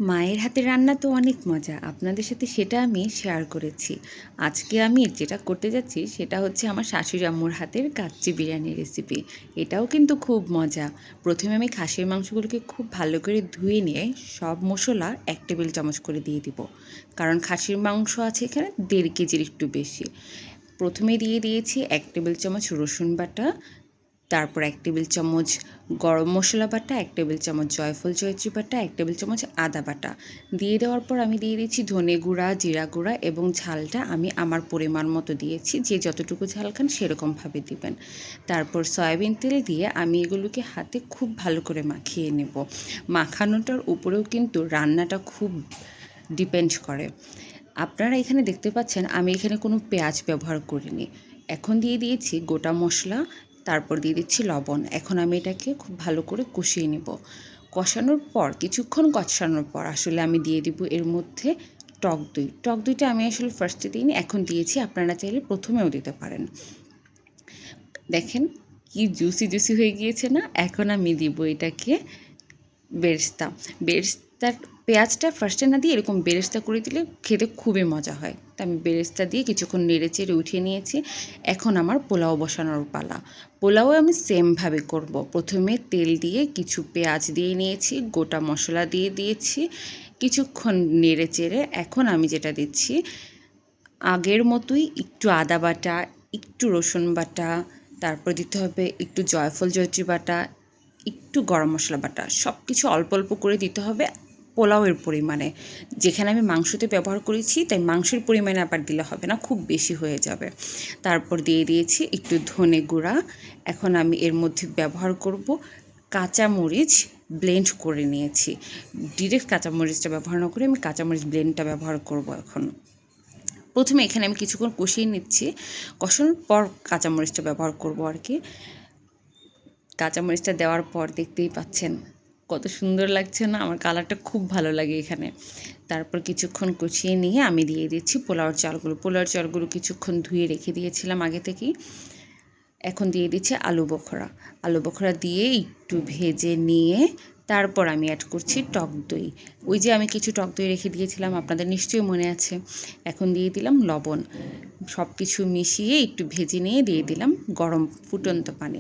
মায়ের হাতের রান্না তো অনেক মজা, আপনাদের সাথে সেটা আমি শেয়ার করেছি। আজকে আমি যেটা করতে যাচ্ছি সেটা হচ্ছে আমার শাশুড়ি আম্মুর হাতের কাচ্চি বিরিয়ানি রেসিপি। এটাও কিন্তু খুব মজা। প্রথমে আমি খাসির মাংসগুলোকে খুব ভালো করে ধুয়ে নিয়ে সব মশলা 1 টেবিল চামচ করে দিয়ে দিব, কারণ খাসির মাংস আছে এখানে 1.5 কেজির একটু বেশি। প্রথমে দিয়ে দিয়েছি 1 টেবিল চামচ রসুন বাটা, তারপর 1 টেবিল চামচ গরম মশলা বাটা, 1 টেবিল চামচ জয়ফল জয়ত্রী বাটা, 1 টেবিল চামচ আদা বাটা দিয়ে দেওয়ার পর আমি দিয়ে দিচ্ছি ধনে গুঁড়া, জিরা গুঁড়া এবং ঝালটা আমি আমার পরিমাণ মতো দিয়েছি। যে যতটুকু ঝাল খান সেরকমভাবে দিবেন। তারপর সয়াবিন তেল দিয়ে আমি এগুলোকে হাতে খুব ভালো করে মাখিয়ে নেব। মাখানোটার উপরেও কিন্তু রান্নাটা খুব ডিপেন্ড করে। আপনারা এখানে দেখতে পাচ্ছেন আমি এখানে কোনো পেঁয়াজ ব্যবহার করিনি। এখন দিয়ে দিয়েছি গোটা মশলা, তারপর দিয়ে দিচ্ছি লবণ। এখন আমি এটাকে খুব ভালো করে কষিয়ে নেব। কষানোর পর কিছুক্ষণ কষানোর পর আসলে আমি দিয়ে দিব এর মধ্যে টক দই। টক দইটা আমি আসলে ফার্স্টে দিইনি, এখন দিয়েছি। আপনারা চাইলে প্রথমেও দিতে পারেন। দেখেন কি জুসি জুসি হয়ে গিয়েছে না? এখন আমি দিব এটাকে বেরেস্তা। বেরেস্তার পেঁয়াজটা ফার্স্টে না দিয়ে এরকম বেরেস্তা করে দিলে খেতে খুবই মজা হয়। তা আমি বেরেস্তা দিয়ে কিছুক্ষণ নেড়ে চেড়ে উঠিয়ে নিয়েছি। এখন আমার পোলাও বসানোর পালা। পোলাও আমি সেমভাবে করব। প্রথমে তেল দিয়ে কিছু পেঁয়াজ দিয়ে নিয়েছি, গোটা মশলা দিয়ে দিয়েছি, কিছুক্ষণ নেড়ে চেড়ে এখন আমি যেটা দিচ্ছি আগের মতোই একটু আদা বাটা, একটু রসুন বাটা, তারপর দিতে হবে একটু জয়ফল জয়ত্রী বাটা, একটু গরম মশলা বাটা। সব কিছু অল্প অল্প করে দিতে হবে পোলাওয়ের পরিমাণে। যেখানে আমি মাংসতে ব্যবহার করেছি তাই মাংসের পরিমাণে আবার দিলে হবে না, খুব বেশি হয়ে যাবে। তারপর দিয়ে দিয়েছি একটু ধনে গুঁড়া। এখন আমি এর মধ্যে ব্যবহার করব কাঁচামরিচ ব্লেন্ড করে নিয়েছি। ডিরেক্ট কাঁচামরিচটা ব্যবহার না করে আমি কাঁচামরিচ ব্লেন্ডটা ব্যবহার করব। এখন প্রথমে এখানে আমি কিছুক্ষণ কষিয়ে নিচ্ছি। কষানোর পর কাঁচামরিচটা ব্যবহার করব আর কি। কাঁচামরিচটা দেওয়ার পর দেখতেই পাচ্ছেন কত সুন্দর লাগছে না? আমার কালারটা খুব ভালো লাগে এখানে। তারপর কিছুক্ষণ কষিয়ে নিয়ে আমি দিয়ে দিচ্ছি পোলাওর চালগুলো। পোলাওর চালগুলো কিছুক্ষণ ধুয়ে রেখে দিয়েছিলাম আগে থেকেই। এখন দিয়ে দিচ্ছি আলু বোখরা। আলু বোখরা দিয়ে একটু ভেজে নিয়ে তারপর আমি অ্যাড করছি টক দই। ওই যে আমি কিছু টক দই রেখে দিয়েছিলাম, আপনাদের নিশ্চয়ই মনে আছে। এখন দিয়ে দিলাম লবণ। সব কিছু মিশিয়ে একটু ভেজে নিয়ে দিয়ে দিলাম গরম ফুটন্ত পানি।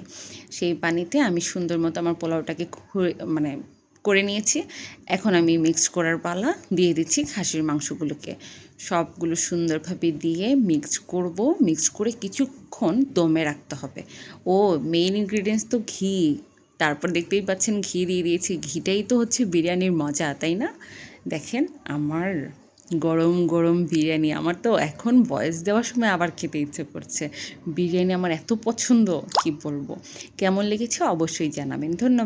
সেই পানিতে আমি সুন্দর মতো আমার পোলাওটাকে করে নিয়েছি। এখন আমি মিক্স করার পালা, দিয়ে দিচ্ছি খাসির মাংসগুলোকে। সবগুলো সুন্দরভাবে দিয়ে মিক্স করব। মিক্স করে কিছুক্ষণ দমে রাখতে হবে। ও মেইন ইনগ্রিডিয়েন্টস তো ঘি। তারপর দেখতেই পাচ্ছেন ঘি দিয়ে দিয়েছি। ঘিটাই তো হচ্ছে বিরিয়ানির মজা, তাই না? দেখেন আমার গরম গরম বিরিয়ানি। আমার তো এখন ভয়েস দেওয়ার সময় আবার খেতে ইচ্ছে করছে। বিরিয়ানি আমার এত পছন্দ, কি বলবো। কেমন লেগেছে অবশ্যই জানাবেন। ধন্যবাদ।